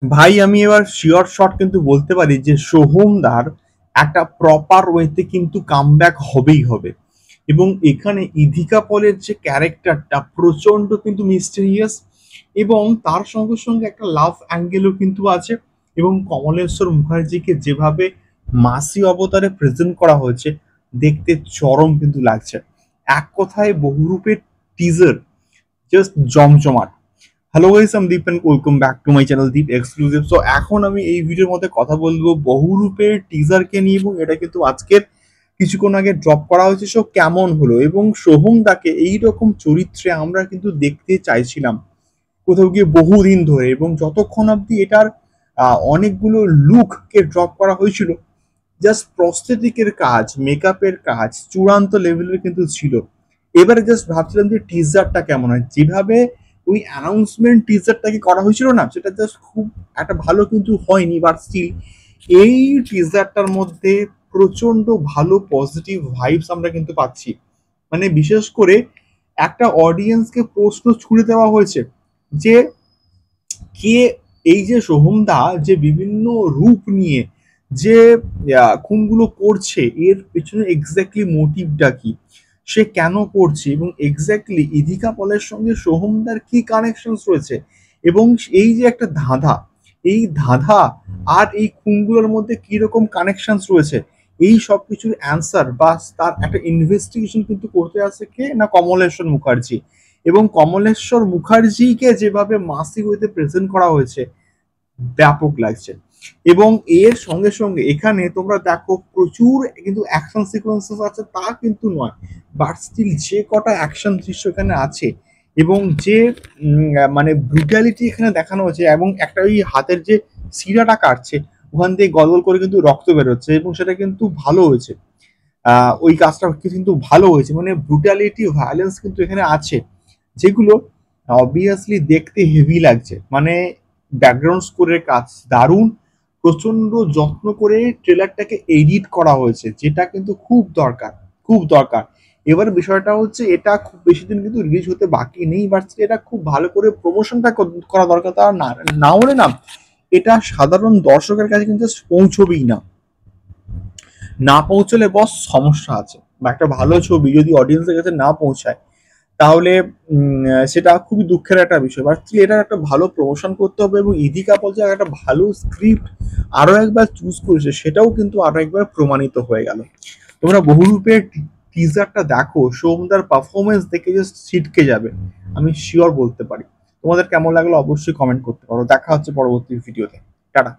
ভাই আমি এবার শিওর শট কিন্তু বলতে পারি যে সোহমদার একটা প্রপার ওয়েতে কিন্তু কামব্যাক হবেই হবে। এবং এখানে ইধিকা পলের যে ক্যারেক্টারটা প্রচন্ড কিন্তু মিস্টেরিয়াস, এবং তার সঙ্গে সঙ্গে একটা লাভ অ্যাঙ্গেলও কিন্তু আছে। এবং কমলেশ্বর মুখার্জিকে যেভাবে মাসি অবতারে প্রেজেন্ট করা হয়েছে দেখতে চরম কিন্তু লাগছে। এক কথায় বহুরূপের টিজার জাস্ট জমজমাট। হ্যালো গাইস, আমি Deep and welcome back to my channel Deep exclusive. So এখন আমি এই ভিডিওর মধ্যে কথা বলবো বহুরূপের টিজারকে নিয়ে, এবং এটা কিন্তু আজকের কিছুক্ষণ আগে ড্রপ করা হয়েছে। সো কেমন হলো, এবং সোহম দাকে এইরকম চরিত্রে আমরা কিন্তু দেখতে চাইছিলাম কোথাও গিয়ে বহুদিন ধরে, এবং যতক্ষণ অব্দি এটার অনেকগুলো লুককে ড্রপ করা হয়েছিল, জাস্ট প্রস্থেটিকের কাজ, মেকআপের কাজ চূড়ান্ত লেভেলের কিন্তু ছিল। এবারে জাস্ট ভাবছিলাম যে টিজারটা কেমন হয়, যেভাবে ওই অ্যানাউন্সমেন্ট টিজারটাকে করা হয়েছিল না, সেটা জাস্ট খুব একটা ভালো কিন্তু হয়নি, বাট স্টিল এই টিজারটার মধ্যে প্রচন্ড ভালো পজিটিভ ভাইবস আমরা কিন্তু পাচ্ছি। মানে বিশেষ করে একটা অডিয়েন্সকে প্রশ্ন ছুড়ে দেওয়া হয়েছে যে কে এই যে সোহমদা যে বিভিন্ন রূপ নিয়ে যে খুনগুলো করছে, এর পেছনে এক্স্যাক্টলি মোটিভটা কি, সে কেন করছে, এবং এক্স্যাক্টলি ইধিকা পলের সঙ্গে সোহমদার কি কানেকশন রয়েছে, এবং এই যে একটা ধাঁধা, এই ধাঁধা আর এই খুনগুলোর মধ্যে কি রকম কানেকশন রয়েছে, এই সব কিছুর অ্যান্সার বা তার একটা ইনভেস্টিগেশন কিন্তু করতে আসছে কে না, কমলেশ্বর মুখার্জি। এবং কমলেশ্বর মুখার্জিকে যেভাবে মাসি হইতে প্রেজেন্ট করা হয়েছে ব্যাপক লাগছে। এবং এর সঙ্গে সঙ্গে এখানে তোমরা দেখো প্রচুর কিন্তু অ্যাকশন সিকোয়েন্সেস আছে তা কিন্তু নয়, বাট স্টিল যে কটা অ্যাকশন দৃশ্য এখানে আছে, এবং যে মানে ব্রুটালিটি এখানে দেখানো হয়েছে, এবং একটা ওই হাতের যে শিরাটা কাটছে ওখান দিয়ে গলগল করে কিন্তু রক্ত বেরোচ্ছে, এবং সেটা কিন্তু ভালো হয়েছে। ওই কাজটা কিন্তু ভালো হয়েছে, মানে ব্রুটালিটি ভায়োলেন্স কিন্তু এখানে আছে, যেগুলো অবভিয়াসলি দেখতে হেভি লাগছে। মানে ব্যাকগ্রাউন্ড স্কোরের কাজ দারুণ, প্রচন্ড যত্ন করে ট্রেলারটাকে এডিট করা হয়েছে, যেটা কিন্তু খুব দরকার, খুব দরকার। এবার বিষয়টা হচ্ছে এটা খুব বেশি দিন কিন্তু রিলিজ হতে বাকি নেই, বাট এটা খুব ভালো করে প্রমোশনটা করা দরকার। তা না হলে না এটা সাধারণ দর্শকের কাছে কিন্তু পৌঁছবেই না। না পৌঁছলে বস সমস্যা আছে, বা একটা ভালো ছবি যদি অডিয়েন্সের কাছে না পৌঁছায় তাহলে সেটা খুবই দুঃখের একটা বিষয়। বাট এটার একটা ভালো প্রমোশন করতে হবে, এবং ইদিকা পল যে একটা ভালো স্ক্রিপ্ট আরো একবার চুজ করেছে সেটাও কিন্তু আরো একবার প্রমাণিত হয়ে গেল। তোমরা বহুরূপের টিজারটা দেখো, সোমদার পারফরমেন্স দেখে জাস্ট ছিটকে যাবে, আমি শিওর বলতে পারি। তোমাদের কেমন লাগলো অবশ্যই কমেন্ট করতে পারো। দেখা হচ্ছে পরবর্তী ভিডিওতে। টাটা।